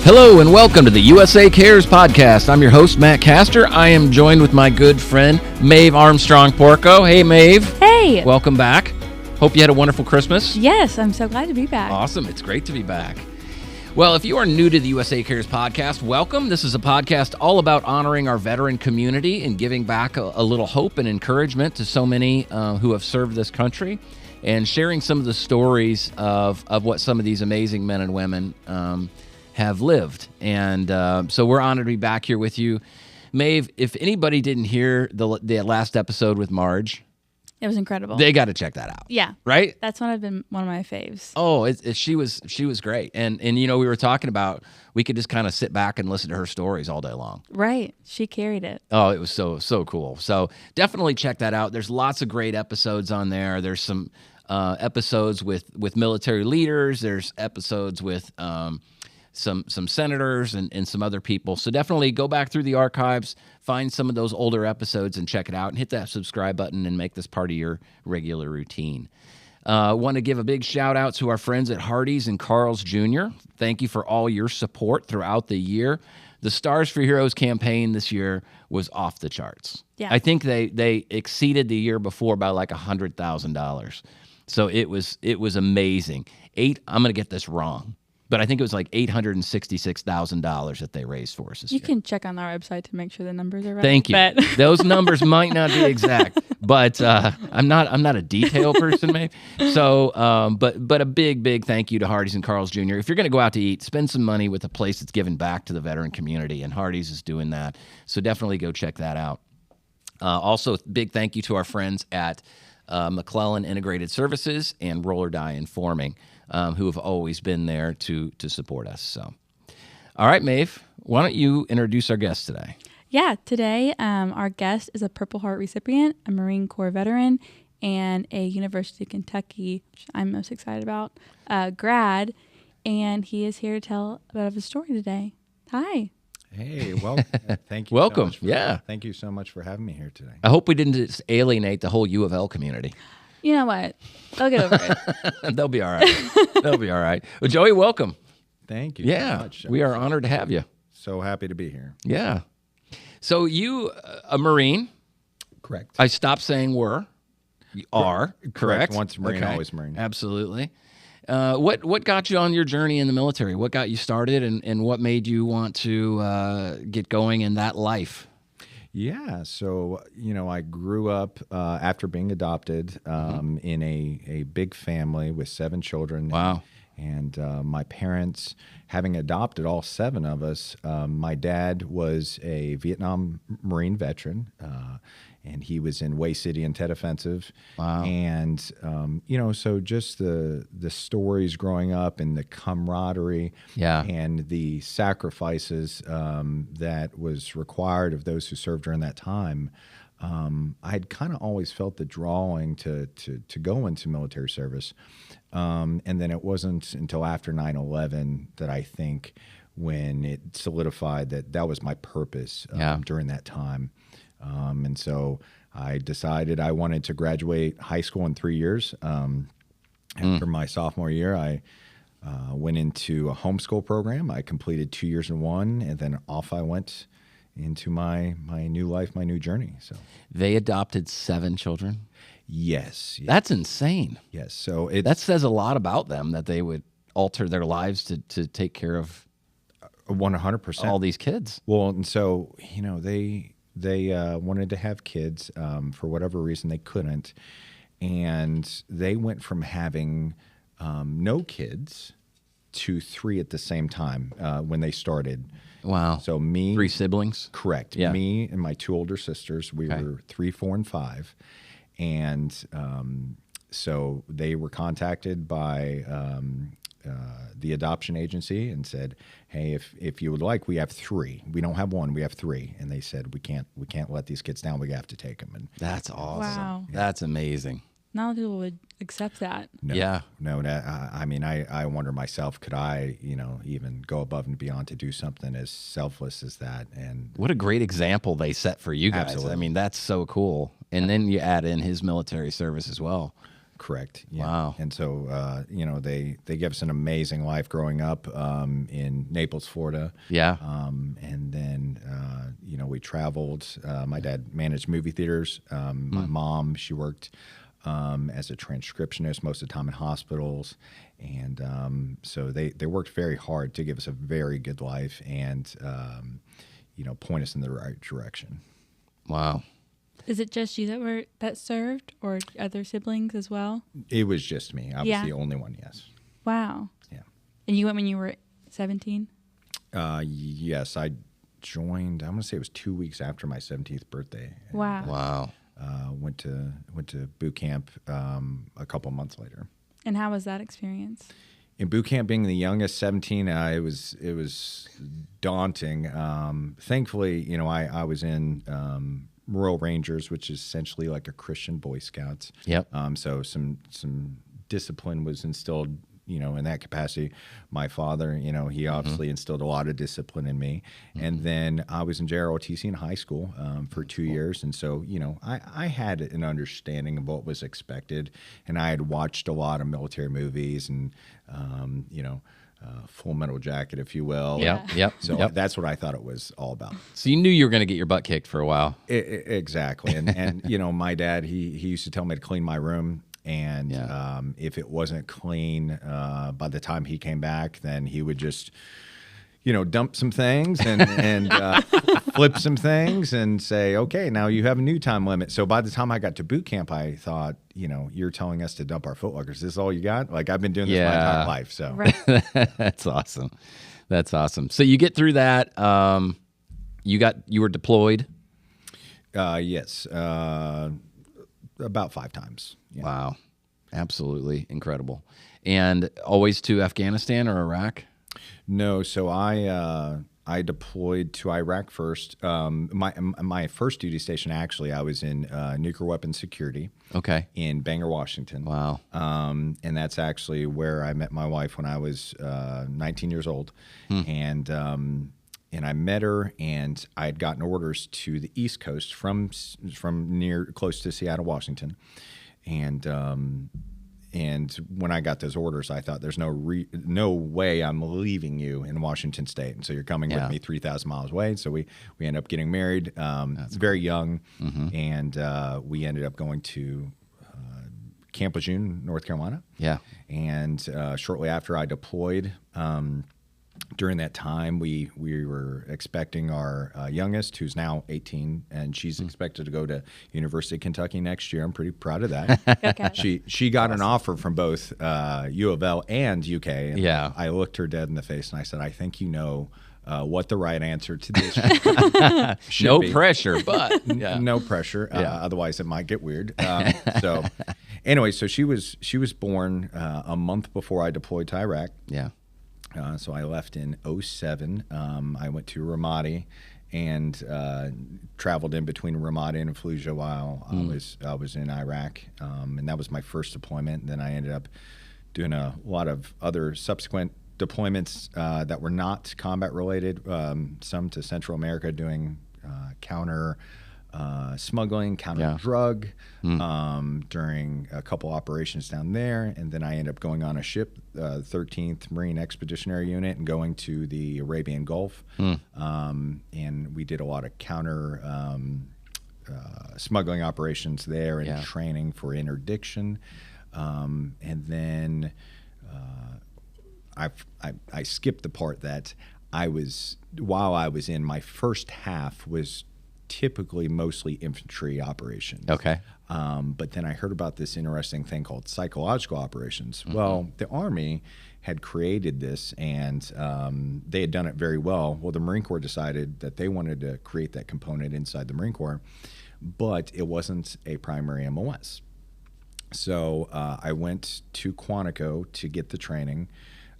Hello and welcome to the USA Cares podcast. I'm your host, Matt Castor. I am joined with my good friend, Maeve Armstrong-Porco. Hey, Maeve. Hey. Welcome back. Hope you had a wonderful Christmas. Yes, I'm so glad to be back. Awesome. It's great to be back. Well, if you are new to the USA Cares podcast, welcome. This is a podcast all about honoring our veteran community and giving back a little hope and encouragement to so many who have served this country and sharing some of the stories of what some of these amazing men and women have lived. And so we're honored to be back here with you. Maeve, if anybody didn't hear the last episode with Marge, it was incredible. they got to check that out. Yeah. Right? That's one of my faves. Oh, she was great. And you know, we were talking about we could just kind of sit back and listen to her stories all day long. Right. She carried it. Oh, it was so cool. So definitely check that out. There's lots of great episodes on there. There's some episodes with military leaders. There's episodes with some senators and some other people. So definitely go back through the archives, find some of those older episodes and check it out and hit that subscribe button and make this part of your regular routine. Want to give a big shout out to our friends at Hardee's and Carl's Jr. Thank you for all your support throughout the year. The Stars for Heroes campaign this year was off the charts. Yeah. I think they exceeded the year before by like $100,000. So it was amazing. I'm going to get this wrong, but I think it was like $866,000 that they raised for us this year. You can check on our website to make sure the numbers are right. Thank you. But Those numbers might not be exact, but I'm not a detail person, maybe. So, but a big thank you to Hardee's and Carl's Jr. If you're going to go out to eat, spend some money with a place that's giving back to the veteran community, and Hardee's is doing that. So definitely go check that out. Also, big thank you to our friends at McClellan Integrated Services and Roller Die Informing, who have always been there to support us. So, all right, Maeve, why don't you introduce our guest today? yeah, today our guest is a Purple Heart recipient, a Marine Corps veteran, and a University of Kentucky, which I'm most excited about, grad. And he is here to tell about his story today. Hi. Hey, well, thank you. Welcome. So much thank you so much for having me here today. I hope we didn't just alienate the whole U of L community. You know what? They'll get over it. They'll be all right. They'll be all right. Well, Joey, welcome. Thank you Yeah, so much. we are honored to have you. So happy to be here. Yeah. So you, a Marine. Correct. I stopped saying were. You are, correct? Once Marine, Okay. always Marine. Absolutely. What got you on your journey in the military? What got you started, and what made you want to get going in that life? Yeah, so, I grew up after being adopted in a big family with 7 children. Wow. And my parents, having adopted all 7 of us, my dad was a Vietnam Marine veteran, and he was in Way City and Tet Offensive. Wow. And, so just the stories growing up and the camaraderie and the sacrifices that was required of those who served during that time, I had kind of always felt the drawing to go into military service. And then it wasn't until after 9/11 that I think when it solidified that was my purpose during that time. And so I decided I wanted to graduate high school in 3 years. After my sophomore year, I went into a homeschool program. I completed 2 years in one, and then off I went into my new life, my new journey. So They adopted 7 children? yes. That's insane. Yes. So That says a lot about them, that they would alter their lives to take care of 100%. all these kids. Well, and so, they wanted to have kids. For whatever reason, they couldn't. And they went from having no kids to 3 at the same time when they started. Wow. So me. 3 siblings? Correct. Yeah. Me and my 2 older sisters, we were 3, 4, and 5. And so they were contacted by the adoption agency and said, "Hey, if you would like, we have 3. We don't have 1. We have 3." And they said, "We can't let these kids down. We have to take them." And That's awesome. Wow. That's amazing. Not a lot of people would accept that. Yeah. I wonder myself, could I, even go above and beyond to do something as selfless as that? And What a great example they set for you guys. Absolutely. I mean, that's so cool. And then you add in his military service as well. Correct. Yeah. Wow. And so, they gave us an amazing life growing up in Naples, Florida. Yeah. And then, we traveled. My dad managed movie theaters. My mom, she worked as a transcriptionist most of the time in hospitals. And so they worked very hard to give us a very good life and, point us in the right direction. Wow. Is it just you that served, or other siblings as well? It was just me. I was the only one, yes. Wow. Yeah. And you went when you were 17? Yes, I joined, I'm going to say it was 2 weeks after my 17th birthday. Wow. Wow. Went to boot camp a couple months later. And how was that experience? In boot camp, being the youngest, 17, it was daunting. Thankfully, I was in Royal Rangers, which is essentially like a Christian Boy Scouts. Yep. So some discipline was instilled, in that capacity. My father, he obviously instilled a lot of discipline in me. And then I was in JROTC in high school for 2 years. And so, I had an understanding of what was expected. And I had watched a lot of military movies and, Full Metal Jacket, if you will. Yep. So that's what I thought it was all about. So you knew you were going to get your butt kicked for a while. Exactly. And my dad, he used to tell me to clean my room. And if it wasn't clean by the time he came back, then he would just, dump some things and flip some things and say, okay, now you have a new time limit. So by the time I got to boot camp, I thought, you're telling us to dump our footlockers. Is this all you got? Like, I've been doing this my entire life. So That's awesome. That's awesome. So you get through that. You were deployed? Yes. About 5 times. Yeah. Wow. Absolutely incredible. And always to Afghanistan or Iraq? No. So I deployed to Iraq first. My first duty station, actually, I was in nuclear weapons security. Okay. In Bangor, Washington. Wow. And that's actually where I met my wife when I was 19 years old. And I met her, and I had gotten orders to the East Coast from close to Seattle, Washington. And when I got those orders, I thought, there's no way I'm leaving you in Washington State. And so you're coming with me 3,000 miles away. So we ended up getting married very young. And we ended up going to Camp Lejeune, North Carolina. Yeah. And shortly after I deployed, during that time, we were expecting our youngest, who's now 18, and she's expected to go to University of Kentucky next year. I'm pretty proud of that. Okay. She got an offer from both U of L and UK. And I looked her dead in the face and I said, I think you know what the right answer to this should no be. Pressure, but No pressure. Otherwise, it might get weird. So anyway, so she was born a month before I deployed to Iraq. Yeah. So I left in 2007. I went to Ramadi and traveled in between Ramadi and Fallujah while I was in Iraq. And that was my first deployment. And then I ended up doing a lot of other subsequent deployments that were not combat related, some to Central America doing counter smuggling, counter drug during a couple operations down there. And then I ended up going on a ship, 13th Marine Expeditionary Unit, and going to the Arabian Gulf. And we did a lot of counter smuggling operations there and training for interdiction. And then I skipped the part that while I was in, my first half was typically mostly infantry operations. Okay. But then I heard about this interesting thing called psychological operations. Well, the Army had created this, and they had done it very well. Well, the Marine Corps decided that they wanted to create that component inside the Marine Corps, but it wasn't a primary MOS. So I went to Quantico to get the training.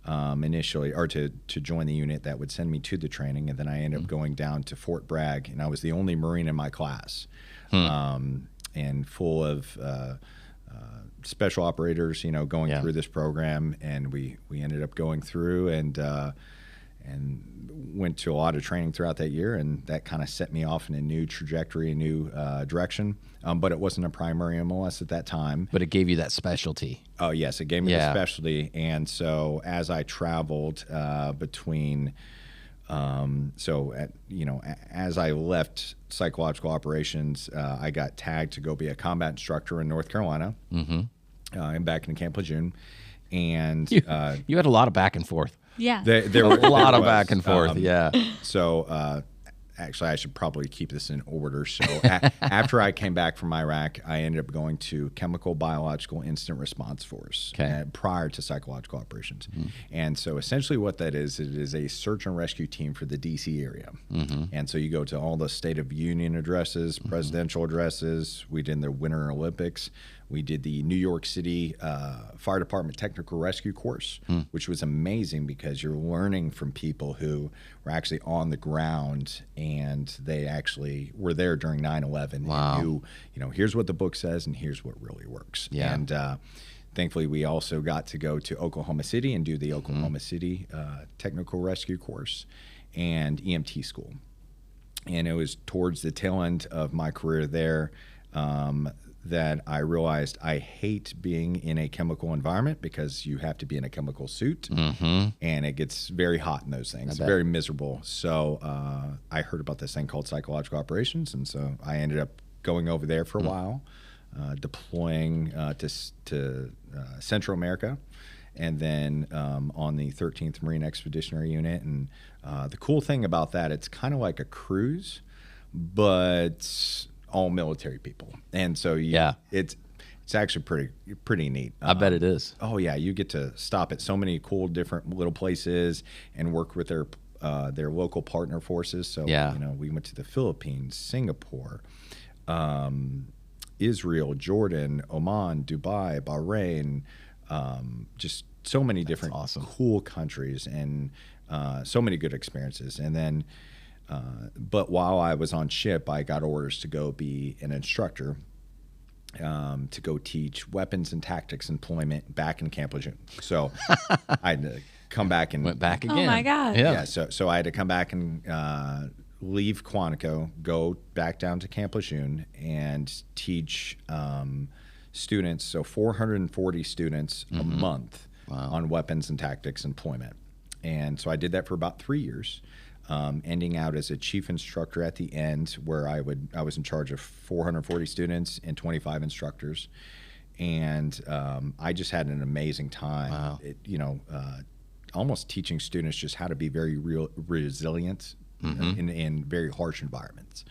Initially, or to join the unit that would send me to the training, and then I ended up going down to Fort Bragg, and I was the only Marine in my class, and full of special operators, going through this program, and we ended up going through, and and went to a lot of training throughout that year, and that kind of set me off in a new trajectory, a new direction. But it wasn't a primary MLS at that time. But it gave you that specialty. Oh, yes, it gave me the specialty. And so as I traveled between, as I left psychological operations, I got tagged to go be a combat instructor in North Carolina. And back in Camp Lejeune. And you had a lot of back and forth. Yeah. There were a lot of back and forth. So actually, I should probably keep this in order. So after I came back from Iraq, I ended up going to Chemical Biological Incident Response Force prior to psychological operations. And so essentially what that is, it is a search and rescue team for the D.C. area. And so you go to all the State of Union addresses, presidential addresses. We did the Winter Olympics. We did the New York City Fire Department Technical Rescue Course, which was amazing because you're learning from people who were actually on the ground and they actually were there during 9/11. Wow. And knew, here's what the book says and here's what really works. Yeah. And thankfully, we also got to go to Oklahoma City and do the Oklahoma City Technical Rescue Course and EMT school. And it was towards the tail end of my career there that I realized I hate being in a chemical environment because you have to be in a chemical suit and it gets very hot in those things, very miserable. So I heard about this thing called psychological operations, and so I ended up going over there for a while, deploying to Central America, and then on the 13th Marine Expeditionary Unit. And the cool thing about that, it's kind of like a cruise, but all military people, and so it's actually pretty neat. I bet it is. Oh yeah, you get to stop at so many cool different little places and work with their local partner forces. So we went to the Philippines, Singapore, Israel, Jordan, Oman, Dubai, Bahrain, just so many different cool countries and so many good experiences. And then but while I was on ship, I got orders to go be an instructor, to go teach weapons and tactics employment back in Camp Lejeune. So I had to come back and went back again. Oh my God! Yeah. So I had to come back and leave Quantico, go back down to Camp Lejeune, and teach students. So 440 students a month on weapons and tactics employment. And so I did that for about 3 years. Ending out as a chief instructor at the end, where I was in charge of 440 students and 25 instructors, and I just had an amazing time. Wow. Almost teaching students just how to be very resilient in very harsh environments,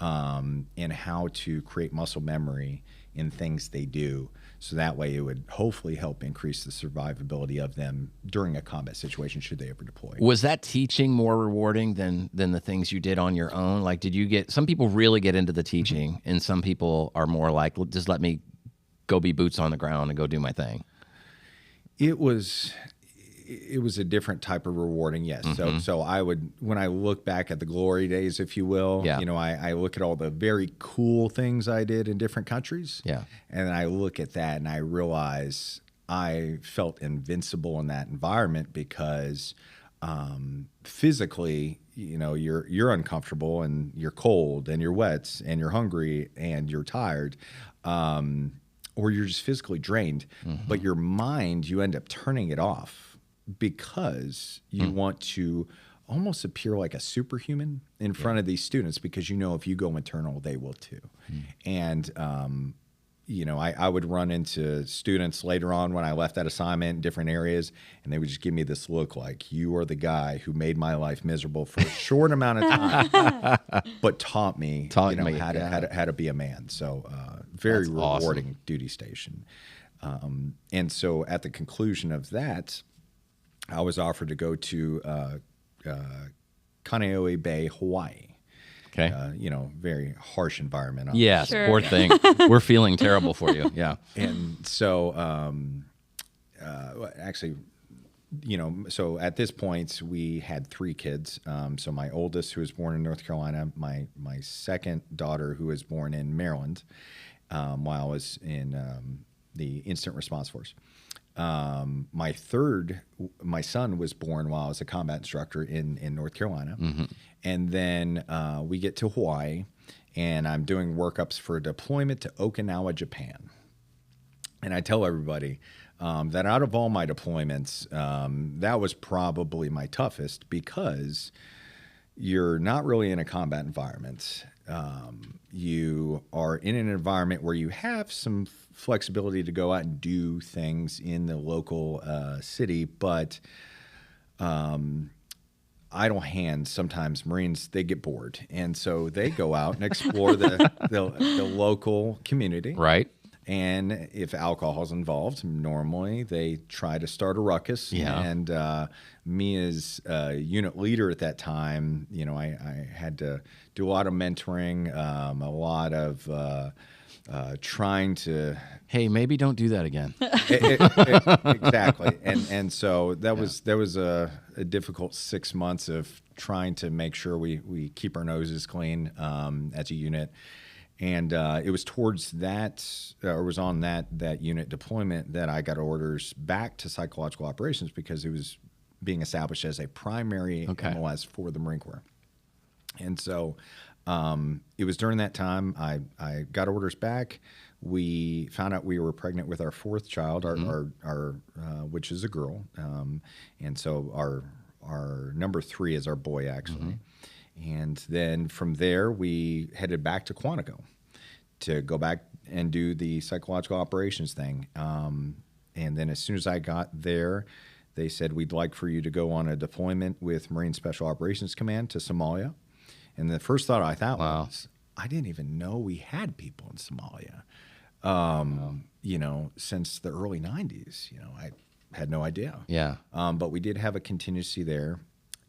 and how to create muscle memory in things they do. So that way it would hopefully help increase the survivability of them during a combat situation should they ever deploy. Was that teaching more rewarding than the things you did on your own? Like, did you get, some people really get into the teaching and some people are more like, just let me go be boots on the ground and go do my thing? It was a different type of rewarding, yes. So I would, when I look back at the glory days, if you will, I look at all the very cool things I did in different countries. Yeah. And then I look at that and I realize I felt invincible in that environment because physically, you're uncomfortable and you're cold and you're wet and you're hungry and you're tired. Or you're just physically drained, but your mind, you end up turning it off because you want to almost appear like a superhuman in front of these students because if you go maternal, they will too. And, I would run into students later on when I left that assignment in different areas, and they would just give me this look like, you are the guy who made my life miserable for a short amount of time, but taught me how to be a man. So very That's rewarding awesome. duty station. And so at the conclusion of that, I was offered to go to Kaneohe Bay, Hawaii. Okay. Very harsh environment. Yes, Sure. poor thing. We're feeling terrible for you. Yeah. And so, so at this point, we had 3 kids. So my oldest, who was born in North Carolina, my second daughter, who was born in Maryland, while I was in the Instant Response Force. my son was born while I was a combat instructor in North Carolina. And then we get to Hawaii, and I'm doing workups for a deployment to Okinawa, Japan. And I tell everybody that out of all my deployments, that was probably my toughest, because you're not really in a combat environment. You are in an environment where you have some flexibility to go out and do things in the local city, but idle hands, sometimes Marines, they get bored. And so they go out and explore the local community. Right. And if alcohol is involved, normally they try to start a ruckus. Yeah. And me as a unit leader at that time, I had to do a lot of mentoring, a lot of trying to... Hey, maybe don't do that again. Exactly. And so that was a difficult 6 months of trying to make sure we keep our noses clean as a unit. And it was towards that, or was on that unit deployment, that I got orders back to psychological operations, because it was being established as a primary MLS for the Marine Corps. And so it was during that time I got orders back. We found out we were pregnant with our fourth child, our which is a girl, and so our number 3 is our boy, actually. And then from there, we headed back to Quantico to go back and do the psychological operations thing. And then as soon as I got there, they said, we'd like for you to go on a deployment with Marine Special Operations Command to Somalia. And the first thought I thought was, I didn't even know we had people in Somalia, since the early 90s. I had no idea. Yeah. But we did have a contingency there,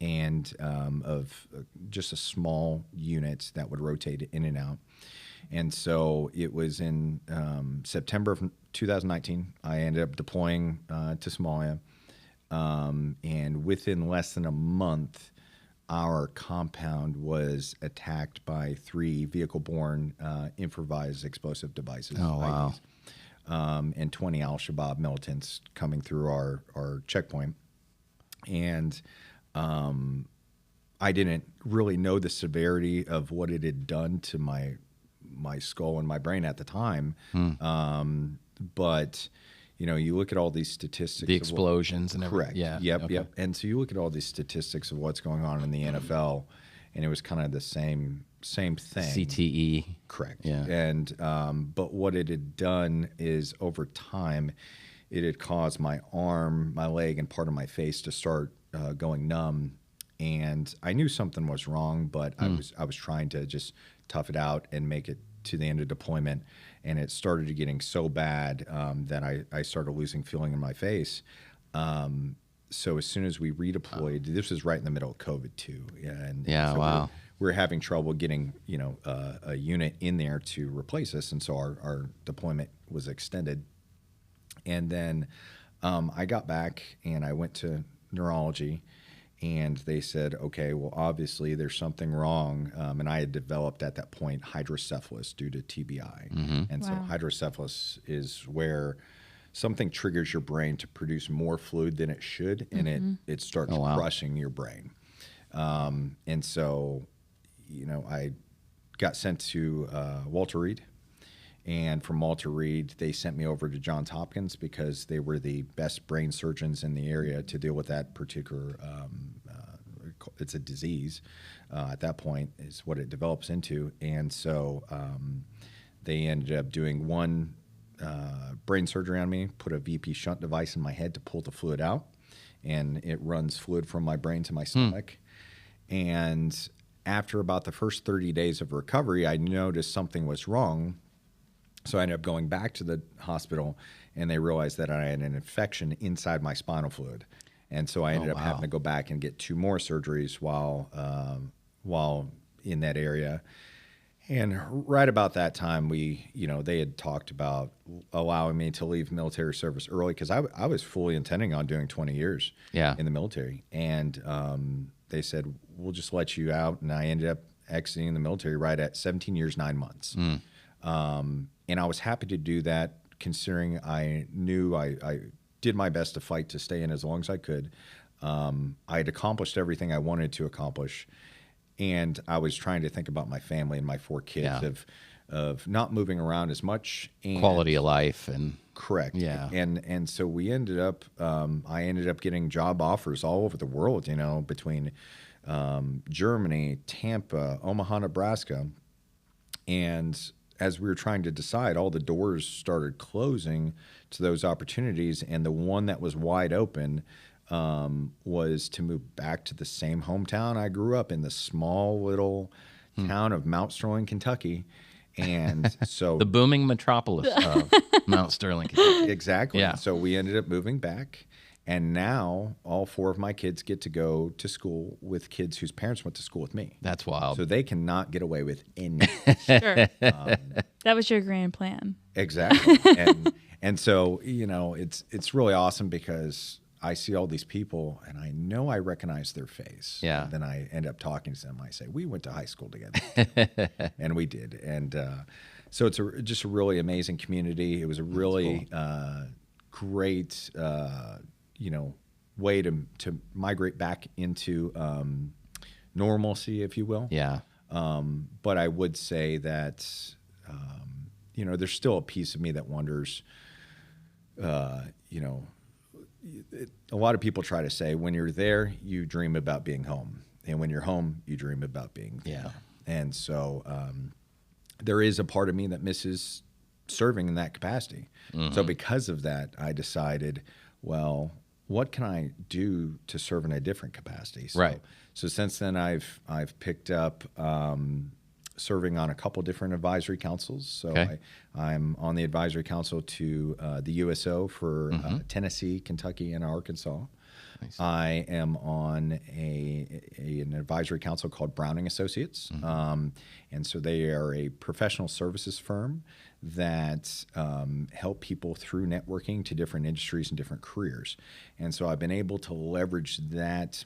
and of just a small unit that would rotate in and out. And so it was in September of 2019, I ended up deploying to Somalia. And within less than a month, our compound was attacked by 3 vehicle-borne improvised explosive devices. Oh, wow. And 20 al-Shabaab militants coming through our checkpoint. And I didn't really know the severity of what it had done to my skull and my brain at the time. But you look at all these statistics, the explosions and everything. Correct. Yeah. Yep. And so you look at all these statistics of what's going on in the NFL, and it was kind of the same thing. CTE. Correct. Yeah. And but what it had done is, over time, it had caused my arm, my leg, and part of my face to start going numb. And I knew something was wrong, but I was trying to just tough it out and make it to the end of deployment. And it started getting so bad that I started losing feeling in my face. So as soon as we redeployed, this was right in the middle of COVID too. So we were having trouble getting a unit in there to replace us, and so our deployment was extended. And then I got back and I went to neurology. And they said, okay, well, obviously there's something wrong. And I had developed at that point hydrocephalus due to TBI. And so hydrocephalus is where something triggers your brain to produce more fluid than it should, and it starts crushing your brain. And so, I got sent to Walter Reed. And from Walter Reed, they sent me over to Johns Hopkins, because they were the best brain surgeons in the area to deal with that particular, it's a disease at that point, is what it develops into. And so they ended up doing one brain surgery on me, put a VP shunt device in my head to pull the fluid out, and it runs fluid from my brain to my stomach. And after about the first 30 days of recovery, I noticed something was wrong. So I ended up going back to the hospital, and they realized that I had an infection inside my spinal fluid. And so I ended up having to go back and get 2 more surgeries while in that area. And right about that time, they had talked about allowing me to leave military service early, because I was fully intending on doing 20 years in the military. And they said, we'll just let you out. And I ended up exiting the military right at 17 years, 9 months. And I was happy to do that, considering I knew I did my best to fight to stay in as long as I could. I had accomplished everything I wanted to accomplish, and I was trying to think about my family and my 4 kids of not moving around as much. And quality of life and correct. Yeah. And so we ended up, I ended up getting job offers all over the world, you know, between Germany, Tampa, Omaha, Nebraska. And as we were trying to decide, all the doors started closing to those opportunities. And the one that was wide open was to move back to the same hometown I grew up in, the small little town of Mount Sterling, Kentucky. And so the booming metropolis of Mount Sterling, Kentucky. Exactly. Yeah. So we ended up moving back. And now all 4 of my kids get to go to school with kids whose parents went to school with me. That's wild. So they cannot get away with anything. Sure. That was your grand plan. Exactly. And so, you know, it's really awesome because I see all these people and I know I recognize their face. Yeah. And then I end up talking to them. I say, we went to high school together. And we did. And so it's just a really amazing community. It was a really great, you know, way to migrate back into normalcy, if you will. Yeah. But I would say that, you know, there's still a piece of me that wonders, you know, a lot of people try to say when you're there, you dream about being home. And when you're home, you dream about being there. Yeah. And so there is a part of me that misses serving in that capacity. Mm-hmm. So because of that, I decided, well, what can I do to serve in a different capacity? So, Right. So since then, I've picked up serving on a couple different advisory councils. So Okay. I'm on the advisory council to the USO for Tennessee, Kentucky, and Arkansas. Nice. I am on an advisory council called Browning Associates. And so they are a professional services firm that help people through networking to different industries and different careers. And so I've been able to leverage that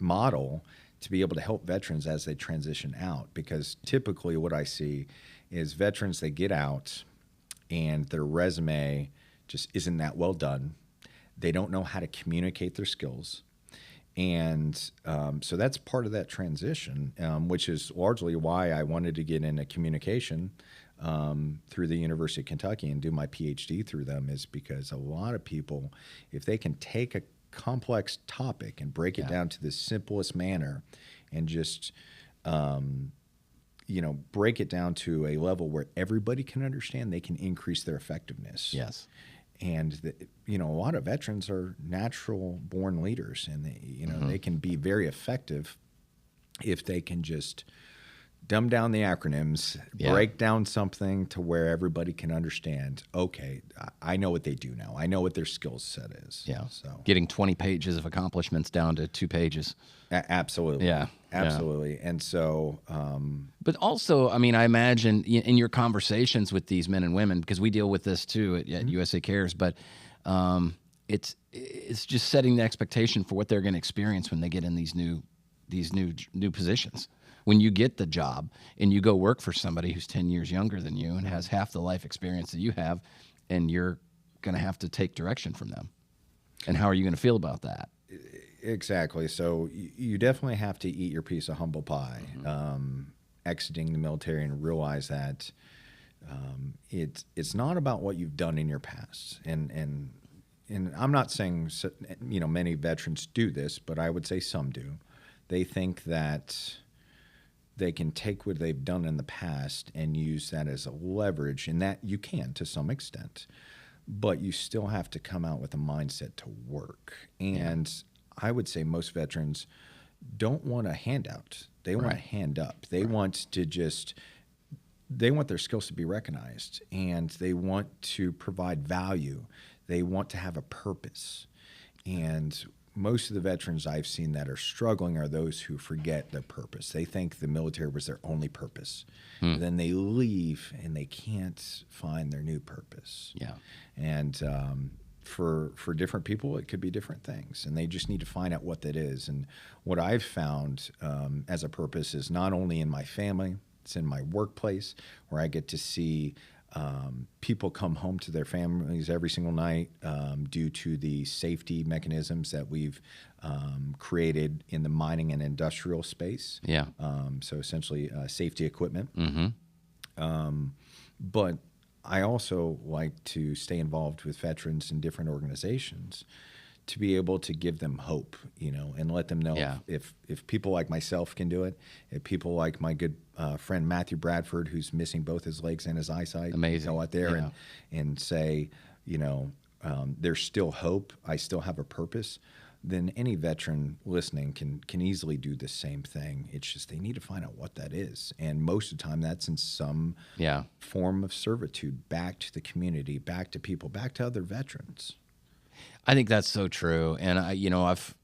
model to be able to help veterans as they transition out, because typically what I see is veterans, they get out and their resume just isn't that well done. They don't know how to communicate their skills. And so that's part of that transition, which is largely why I wanted to get into communication through the University of Kentucky and do my PhD through them, is because a lot of people, if they can take a complex topic and break it down to the simplest manner and just, you know, break it down to a level where everybody can understand, they can increase their effectiveness. Yes. And, you know, a lot of veterans are natural born leaders, and they, you know, they can be very effective if they can just dumb down the acronyms, break down something to where everybody can understand, okay, I know what they do now. I know what their skill set is. Yeah. So Getting 20 pages of accomplishments down to 2 pages. Absolutely. Yeah. Absolutely. And so, But also, I mean, I imagine in your conversations with these men and women, because we deal with this too at USA Cares, but it's just setting the expectation for what they're going to experience when they get in these new positions. When you get the job and you go work for somebody who's 10 years younger than you and has half the life experience that you have, and you're going to have to take direction from them. And how are you going to feel about that? Exactly. So you definitely have to eat your piece of humble pie, exiting the military, and realize that it's not about what you've done in your past. And I'm not saying, you know, many veterans do this, but I would say some do. They think that they can take what they've done in the past and use that as a leverage, and that you can to some extent, but you still have to come out with a mindset to work. And I would say most veterans don't want a handout. They want a hand up. They want to they want their skills to be recognized, and they want to provide value. They want to have a purpose. And most of the veterans I've seen that are struggling are those who forget their purpose. They think the military was their only purpose. Then they leave and they can't find their new purpose. Yeah. And for different people, it could be different things, and they just need to find out what that is. And what I've found as a purpose is not only in my family, it's in my workplace, where I get to see people come home to their families every single night due to the safety mechanisms that we've created in the mining and industrial space. Yeah. So essentially safety equipment. Mm-hmm. But I also like to stay involved with veterans in different organizations to be able to give them hope, and let them know if people like myself can do it, if people like my good friend Matthew Bradford, who's missing both his legs and his eyesight, amazing, go out there and say, there's still hope. I still have a purpose. Then any veteran listening can easily do the same thing. It's just they need to find out what that is. And most of the time that's in some form of servitude back to the community, back to people, back to other veterans. I think that's so true. And I've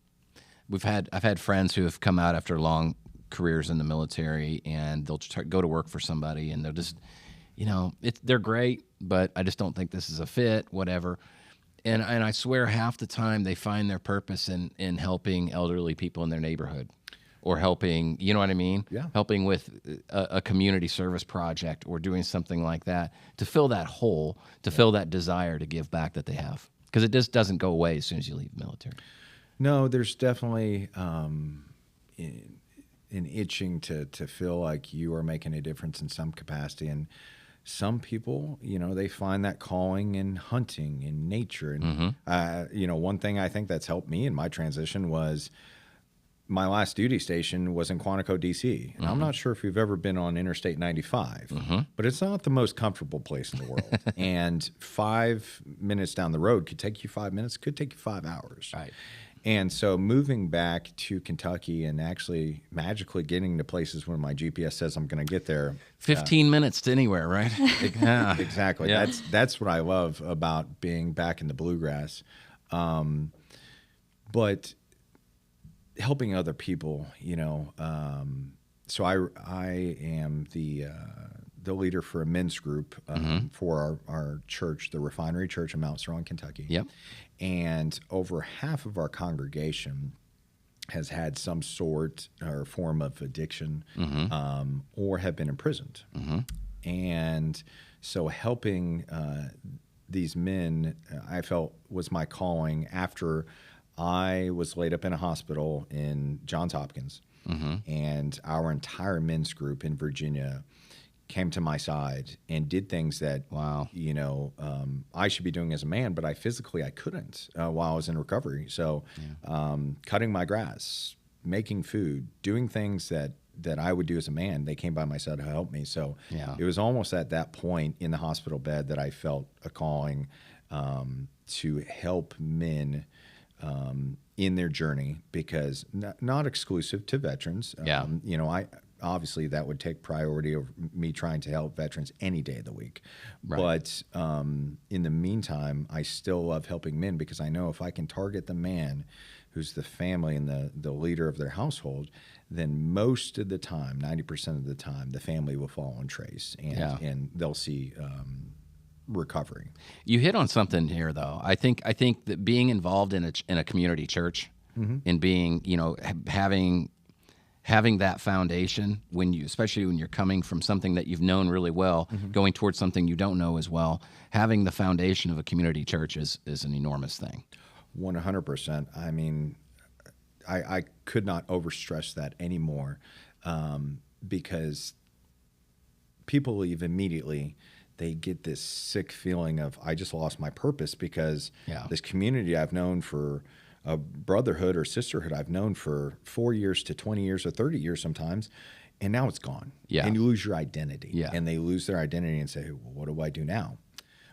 had friends who have come out after long careers in the military, and they'll go to work for somebody and they'll just, they're great, but I just don't think this is a fit, whatever. And I swear half the time they find their purpose in helping elderly people in their neighborhood, or helping, you know what I mean? Yeah. Helping with a community service project or doing something like that to fill that hole, to fill that desire to give back that they have. Because it just doesn't go away as soon as you leave the military. No, there's definitely an itching to feel like you are making a difference in some capacity. And some people, they find that calling in hunting, in nature. And, one thing I think that's helped me in my transition was my last duty station was in Quantico, D.C. And I'm not sure if you've ever been on Interstate 95, but it's not the most comfortable place in the world. And 5 minutes down the road could take you 5 minutes, could take you 5 hours. Right. And so moving back to Kentucky and actually magically getting to places when my GPS says I'm going to get there. 15 minutes to anywhere, right? Yeah. Exactly. Yeah. That's what I love about being back in the bluegrass. But helping other people, so I am the leader for a men's group for our church, the Refinery Church in Mount Sterling, Kentucky. Yep. And over half of our congregation has had some sort or form of addiction or have been imprisoned. And so helping these men, I felt was my calling after I was laid up in a hospital in Johns Hopkins, and our entire men's group in Virginia came to my side and did things that, I should be doing as a man, but I couldn't while I was in recovery. So cutting my grass, making food, doing things that I would do as a man, they came by my side to help me. So it was almost at that point in the hospital bed that I felt a calling to help men in their journey, because not exclusive to veterans. I obviously that would take priority over me trying to help veterans any day of the week. Right. But in the meantime, I still love helping men, because I know if I can target the man who's the family and the leader of their household, then most of the time, 90% of the time, the family will fall on trace and they'll see recovery. You hit on something here, though. I think that being involved in a community church and being, having that foundation especially when you're coming from something that you've known really well, going towards something you don't know as well, having the foundation of a community church is an enormous thing. 100%. I mean, I could not overstress that anymore, because people leave immediately. They get this sick feeling of, I just lost my purpose, because this community I've known for a brotherhood or sisterhood I've known for 4 years to 20 years or 30 years sometimes, and now it's gone. Yeah. And you lose your identity. Yeah. And they lose their identity and say, well, what do I do now?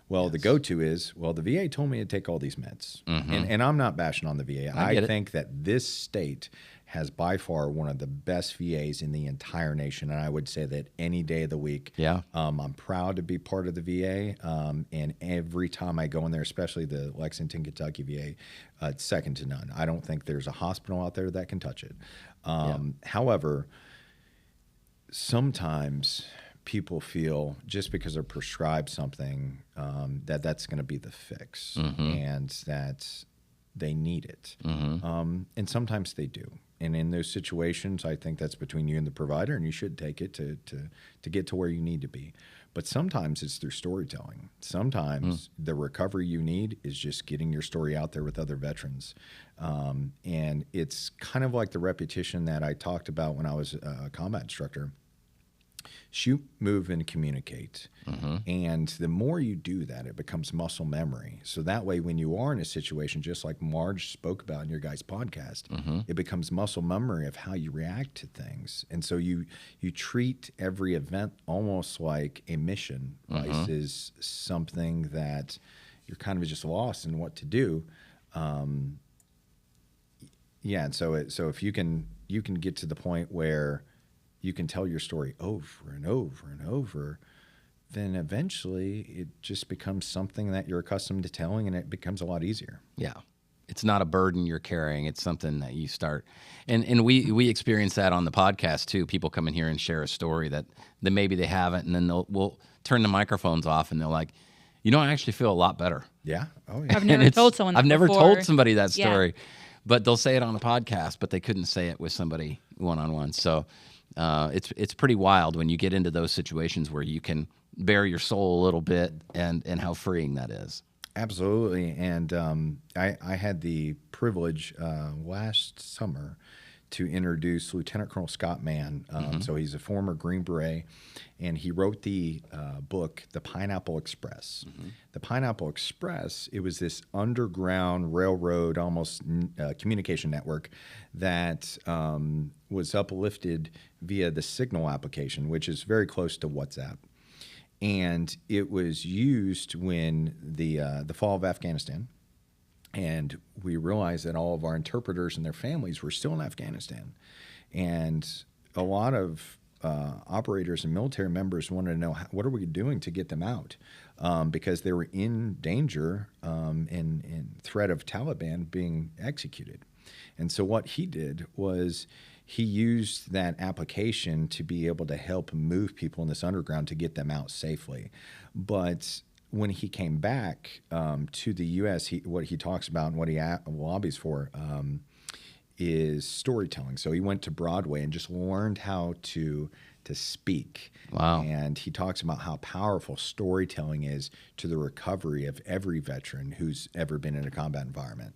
Well, the go-to is, the VA told me to take all these meds. And I'm not bashing on the VA. I think that this state has by far one of the best VAs in the entire nation. And I would say that any day of the week, I'm proud to be part of the VA. And every time I go in there, especially the Lexington, Kentucky VA, it's second to none. I don't think there's a hospital out there that can touch it. However, sometimes people feel just because they're prescribed something that's going to be the fix and that they need it. And sometimes they do. And in those situations, I think that's between you and the provider, and you should take it to get to where you need to be. But sometimes it's through storytelling. Sometimes the recovery you need is just getting your story out there with other veterans. And it's kind of like the repetition that I talked about when I was a combat instructor. Shoot, move, and communicate. And the more you do that, it becomes muscle memory. So that way, when you are in a situation, just like Marge spoke about in your guys' podcast, it becomes muscle memory of how you react to things. And so you treat every event almost like a mission versus something that you're kind of just lost in what to do. Yeah, and so if you can get to the point where you can tell your story over and over and over, then eventually it just becomes something that you're accustomed to telling, and it becomes a lot easier. Yeah. It's not a burden you're carrying. It's something that you start. And we experience that on the podcast too. People come in here and share a story that maybe they haven't, and then we'll turn the microphones off and they're like, I actually feel a lot better. Yeah. Oh, yeah. I've never told someone that I've never before. told somebody that story, but they'll say it on the podcast, but they couldn't say it with somebody one-on-one. So it's pretty wild when you get into those situations where you can bare your soul a little bit, and how freeing that is. Absolutely. And I had the privilege last summer to introduce Lieutenant Colonel Scott Mann. So he's a former Green Beret, and he wrote the book, The Pineapple Express. The Pineapple Express, it was this underground railroad, almost communication network that was uplifted via the Signal application, which is very close to WhatsApp. And it was used when the fall of Afghanistan, and we realized that all of our interpreters and their families were still in Afghanistan. And a lot of operators and military members wanted to know, what are we doing to get them out? Because they were in danger and threat of Taliban being executed. And so what he did was he used that application to be able to help move people in this underground to get them out safely. But when he came back to the U.S., what he talks about and what he lobbies for is storytelling. So he went to Broadway and just learned how to speak. Wow. And he talks about how powerful storytelling is to the recovery of every veteran who's ever been in a combat environment,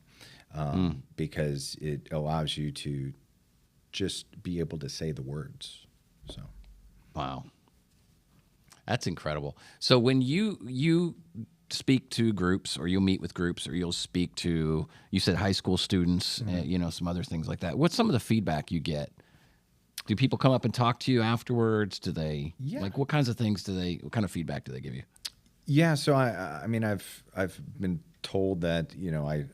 because it allows you to just be able to say the words. So, wow, that's incredible. So when you speak to groups, or you'll meet with groups, or you'll speak to, you said high school students, some other things like that. What's some of the feedback you get? Do people come up and talk to you afterwards? Do they like, what kinds of things what kind of feedback do they give you? Yeah, so I mean, I've been told that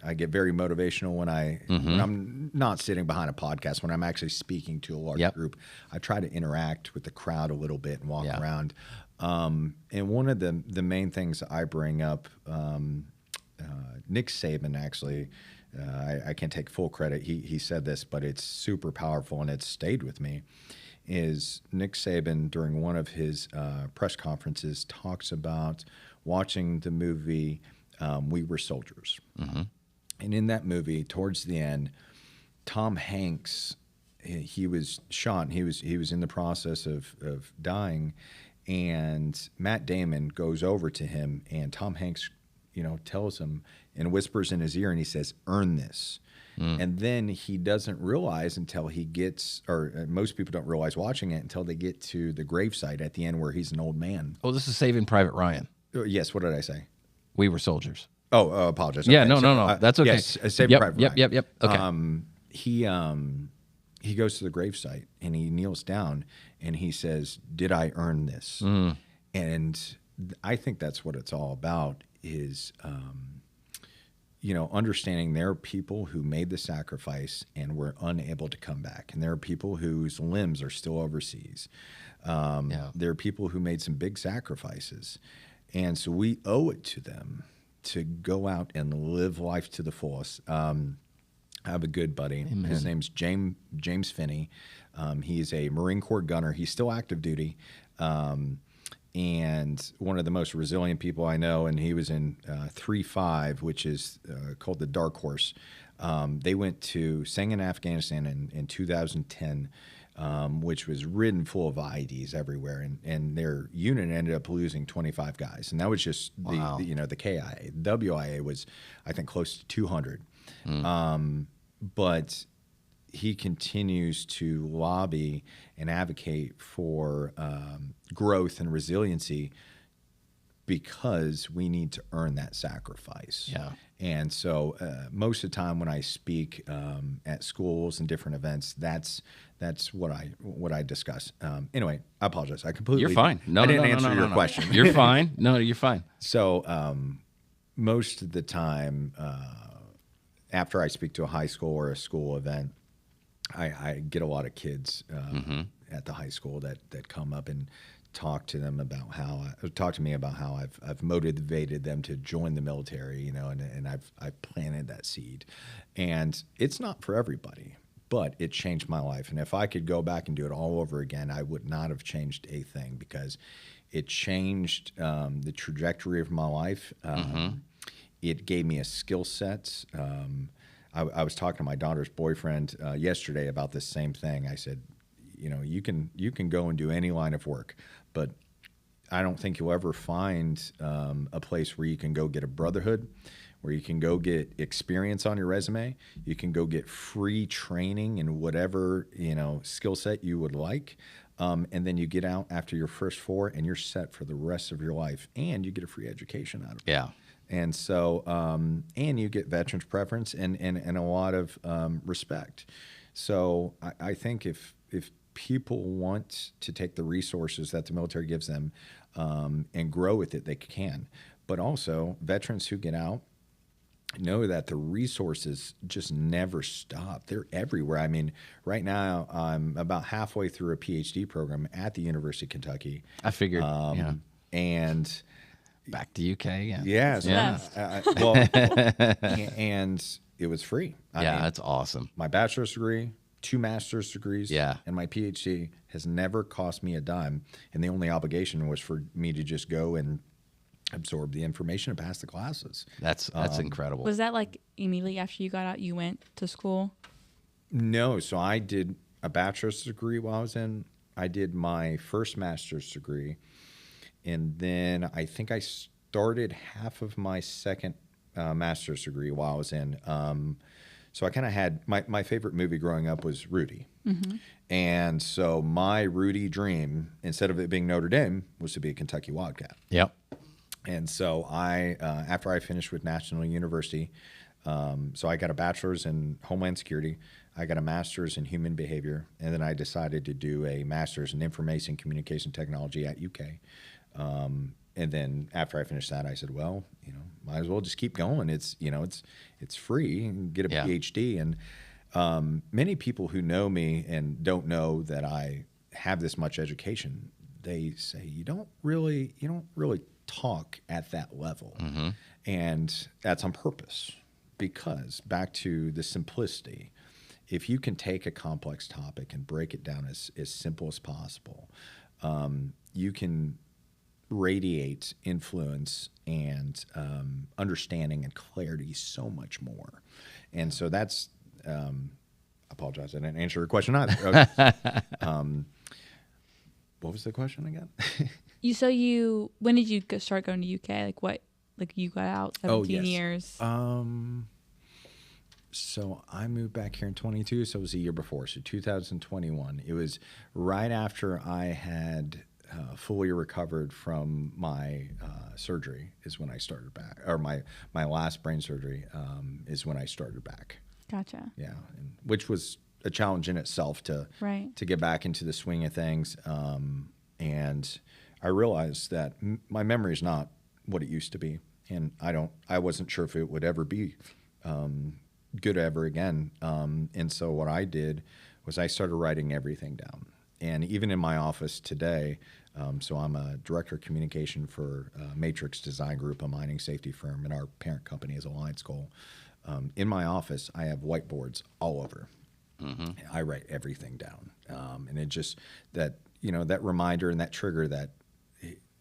I get very motivational when I'm not sitting behind a podcast, when I'm actually speaking to a large group. I try to interact with the crowd a little bit and walk around. And one of the main things I bring up, Nick Saban actually, I can't take full credit. He said this, but it's super powerful and it's stayed with me. Is Nick Saban during one of his press conferences talks about watching the movie We Were Soldiers. And in that movie, towards the end, Tom Hanks, he was shot and he was in the process of dying, and Matt Damon goes over to him, and Tom Hanks tells him and whispers in his ear, and he says, "Earn this." And then he doesn't realize until he gets, or most people don't realize watching it until they get to the gravesite at the end where he's an old man. Oh, this is Saving Private Ryan. Yes, what did I say? We Were Soldiers. Oh, apologize. Yeah, Okay, no. That's okay. Yes, Saving Private Ryan. Yep. Okay. He goes to the gravesite and he kneels down and he says, "Did I earn this?" And I think that's what it's all about, is understanding there are people who made the sacrifice and were unable to come back. And there are people whose limbs are still overseas. There are people who made some big sacrifices. And so we owe it to them to go out and live life to the fullest. I have a good buddy. Amen. His name's James Finney. He's a Marine Corps gunner. He's still active duty. And one of the most resilient people I know, and he was in 3-5, which is called the Dark Horse. They went to sang in Afghanistan in 2010, which was ridden full of IEDs everywhere, and their unit ended up losing 25 guys, and that was just the KIA. WIA was, I think, close to 200. But he continues to lobby and advocate for growth and resiliency because we need to earn that sacrifice. Yeah. And so most of the time when I speak at schools and different events, that's what I discuss. Anyway, I apologize. I completely. You're fine. No, I didn't answer your question. You're fine. No, you're fine. So most of the time, after I speak to a high school or a school event, I get a lot of kids at the high school that come up and talk to me about how I've motivated them to join the military, and I've planted that seed, and it's not for everybody, but it changed my life. And if I could go back and do it all over again, I would not have changed a thing, because it changed the trajectory of my life. It gave me a skill set. I was talking to my daughter's boyfriend yesterday about this same thing. I said, you can go and do any line of work, but I don't think you'll ever find a place where you can go get a brotherhood, where you can go get experience on your resume. You can go get free training in whatever skill set you would like, and then you get out after your first 4, and you're set for the rest of your life, and you get a free education out of it. Yeah. And so, and you get veterans preference and a lot of respect. So I think if people want to take the resources that the military gives them and grow with it, they can. But also, veterans who get out know that the resources just never stop. They're everywhere. I mean, right now, I'm about halfway through a PhD program at the University of Kentucky. I figured, And back to UK again. Yeah. So, and it was free. I mean, that's awesome. My bachelor's degree, 2 master's degrees, and my PhD has never cost me a dime. And the only obligation was for me to just go and absorb the information and pass the classes. That's incredible. Was that like immediately after you got out, you went to school? No. So I did a bachelor's degree while I was in. I did my first master's degree. And then I think I started half of my second master's degree while I was in. So I kind of had my favorite movie growing up was Rudy. And so my Rudy dream, instead of it being Notre Dame, was to be a Kentucky Wildcat. Yep. And so I, after I finished with National University, so I got a bachelor's in Homeland Security. I got a master's in human behavior. And then I decided to do a master's in information communication technology at UK. And then after I finished that, I said, well, might as well just keep going. It's free. You can get a PhD. And many people who know me and don't know that I have this much education, they say, you don't really talk at that level. And that's on purpose, because back to the simplicity, if you can take a complex topic and break it down as simple as possible, you can radiate influence and understanding and clarity so much more. And so that's, I apologize, I didn't answer your question either. What was the question again? When did you start going to UK? Like you got out 17 years? So I moved back here in 22, so it was a year before, so 2021. It was right after I had fully recovered from my surgery is when I started back, or my last brain surgery is when I started back. Gotcha. Yeah, which was a challenge in itself to get back into the swing of things. And I realized that my memory is not what it used to be, and I wasn't sure if it would ever be good ever again. And so what I did was I started writing everything down. And even in my office today, so I'm a director of communication for Matrix Design Group, a mining safety firm, and our parent company is Alliance Coal. In my office, I have whiteboards all over. I write everything down. And it just, that reminder and that trigger that,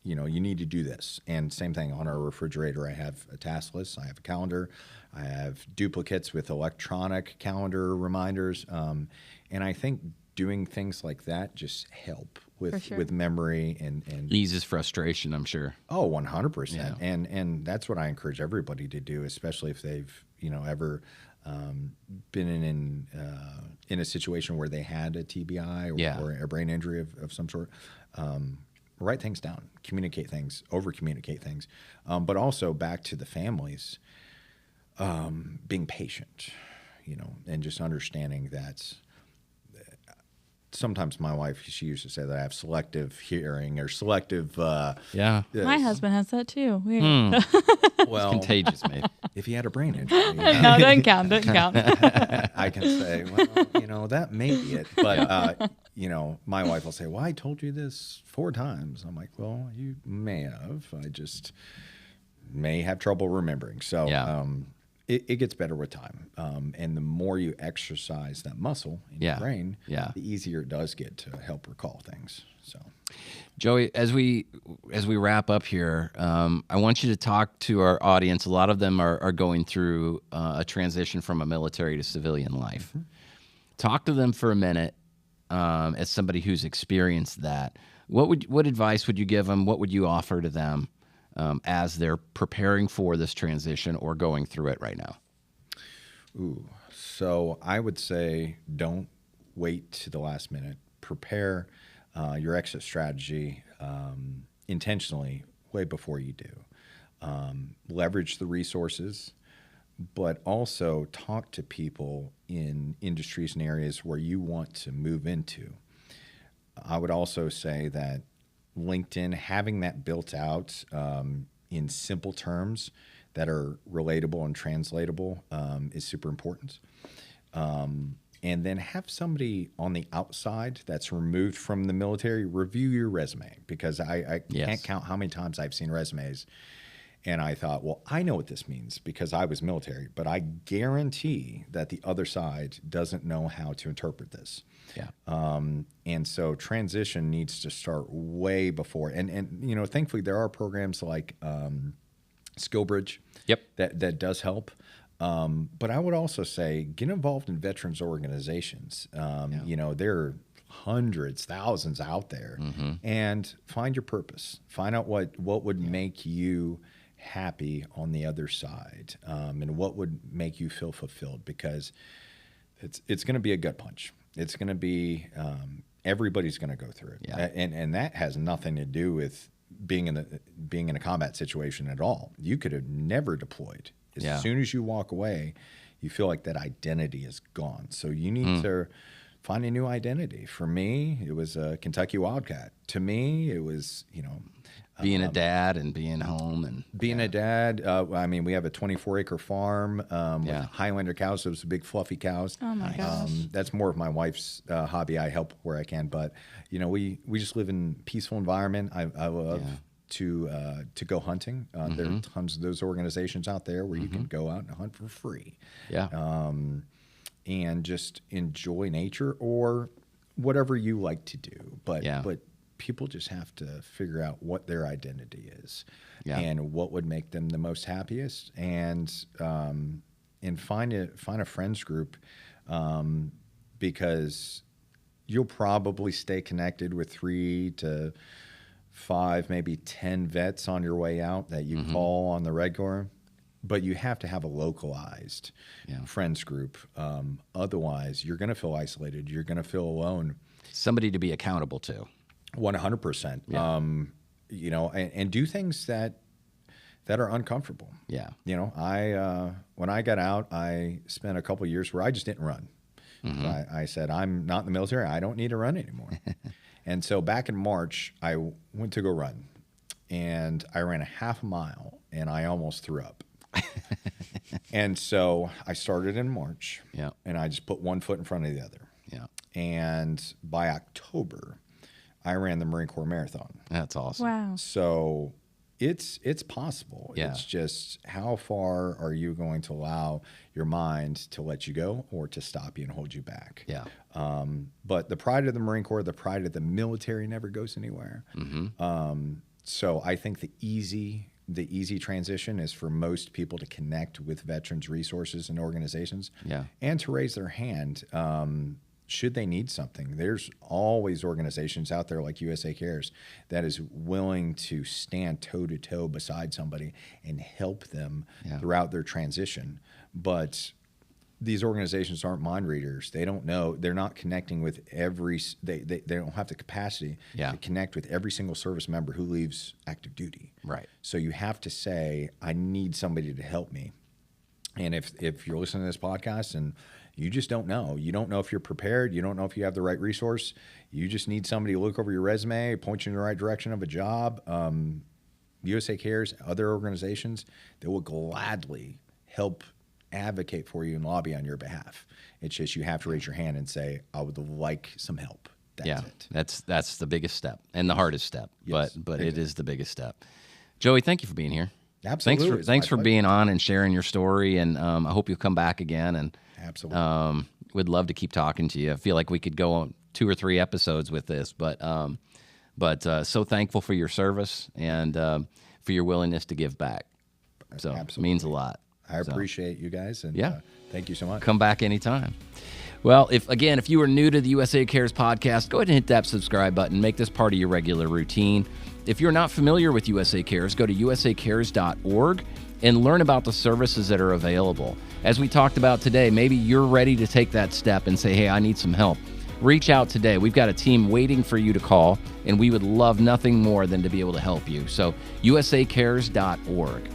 you need to do this. And same thing on our refrigerator. I have a task list. I have a calendar. I have duplicates with electronic calendar reminders. And I think doing things like that just help with memory and eases frustration, I'm sure. Oh, 100%. And that's what I encourage everybody to do, especially if they've, ever been in a situation where they had a TBI or a brain injury of some sort. Write things down, communicate things, over-communicate things. But also back to the families, being patient, and just understanding that sometimes my wife, she used to say that I have selective hearing or selective. My husband has that too. Weird. Well, it's contagious, maybe. If he had a brain injury. No, doesn't count. I can say, well, that may be it. But, my wife will say, well, I told you this 4 times. I'm like, well, you may have. I just may have trouble remembering. So it gets better with time. And the more you exercise that muscle in your brain, the easier it does get to help recall things. So, Joey, as we wrap up here, I want you to talk to our audience. A lot of them are going through a transition from a military to civilian life. Mm-hmm. Talk to them for a minute as somebody who's experienced that. What advice would you give them? What would you offer to them as they're preparing for this transition or going through it right now? So I would say don't wait to the last minute. Prepare your exit strategy intentionally way before you do. Leverage the resources, but also talk to people in industries and areas where you want to move into. I would also say that LinkedIn, having that built out in simple terms that are relatable and translatable is super important. And then have somebody on the outside that's removed from the military review your resume, because I can't count how many times I've seen resumes and I thought, well, I know what this means because I was military, but I guarantee that the other side doesn't know how to interpret this. And so transition needs to start way before. And thankfully there are programs like SkillBridge that does help. But I would also say get involved in veterans organizations. There are hundreds, thousands out there, and find your purpose. Find out what would make you happy on the other side, and what would make you feel fulfilled, because it's going to be a gut punch. It's going to be everybody's going to go through it, and that has nothing to do with being in a combat situation at all. You could have never deployed. As soon as you walk away, you feel like that identity is gone. So you need to find a new identity. For me, it was a Kentucky Wildcat. To me, it was, being a dad and being home and being a dad. We have a 24-acre farm with Highlander cows. So it's big fluffy cows. Oh my gosh. That's more of my wife's hobby. I help where I can, but we just live in a peaceful environment. I love to go hunting. There are tons of those organizations out there where you can go out and hunt for free. And just enjoy nature or whatever you like to do. But people just have to figure out what their identity is and what would make them the most happiest, and find a friends group, because you'll probably stay connected with 3 to 5, maybe 10 vets on your way out that you call on the regular, but you have to have a localized friends group. Otherwise, you're going to feel isolated. You're going to feel alone. Somebody to be accountable to. 100%. And do things that are uncomfortable. When I got out, I spent a couple of years where I just didn't run. So I said, I'm not in the military. I don't need to run anymore. And so back in March, I went to go run, and I ran a half a mile, and I almost threw up. And so I started in March, and I just put one foot in front of the other. And by October, I ran the Marine Corps Marathon. That's awesome. Wow. So it's possible. It's just how far are you going to allow your mind to let you go or to stop you and hold you back? But the pride of the Marine Corps, the pride of the military never goes anywhere. So I think the easy transition is for most people to connect with veterans resources and organizations, and to raise their hand should they need something. There's always organizations out there like USA Cares that is willing to stand toe-to-toe beside somebody and help them throughout their transition. But these organizations aren't mind readers. They don't know. They're not connecting with they don't have the capacity to connect with every single service member who leaves active duty. Right. So you have to say, I need somebody to help me. And if you're listening to this podcast and you just don't know, you don't know if you're prepared, you don't know if you have the right resource, you just need somebody to look over your resume, point you in the right direction of a job, USA Cares, other organizations, they will gladly help advocate for you and lobby on your behalf. It's just you have to raise your hand and say, I would like some help. That's it. That's the biggest step and the hardest step, Yes, but it is the biggest step. Joey, thank you for being here. Absolutely. Thanks for being on and sharing your story, and I hope you'll come back again. And absolutely, would love to keep talking to you. I feel like we could go on 2 or 3 episodes with this, but so thankful for your service and for your willingness to give back. So it means a lot. I appreciate you guys, and thank you so much. Come back anytime. Well, if you are new to the USA Cares podcast, go ahead and hit that subscribe button. Make this part of your regular routine. If you're not familiar with USA Cares, go to usacares.org and learn about the services that are available. As we talked about today, maybe you're ready to take that step and say, hey, I need some help. Reach out today. We've got a team waiting for you to call, and we would love nothing more than to be able to help you. So usacares.org.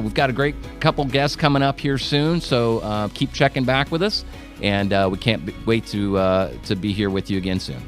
We've got a great couple guests coming up here soon, so keep checking back with us, and we can't wait to be here with you again soon.